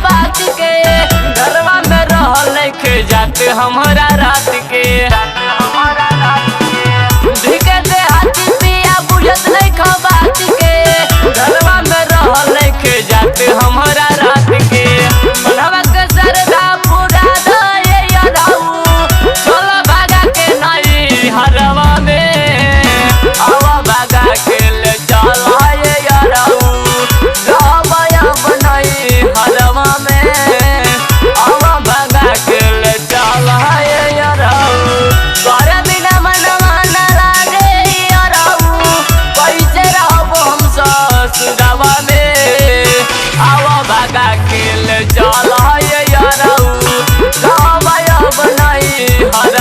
बात के घरवा में रहल के जाते हमारा रात के धिके दे हाथी पिया बुझत नहीं खा बात के घरवा में रहल के जाते हमारा रात के मनवा के सरदा पूरा दे यादाऊ चलो भागा के नहीं हरवा में आवा भागा के ले चला ये यादाऊ गावया बनाई हरवा में आवा भागा के ले चला ये यादाऊ तोरे बिना मनवा न लागे यादाऊ कैसे रहबो हम ससुरवा में आवा भागा के ले चला ये यादाऊ गावया बनाई हर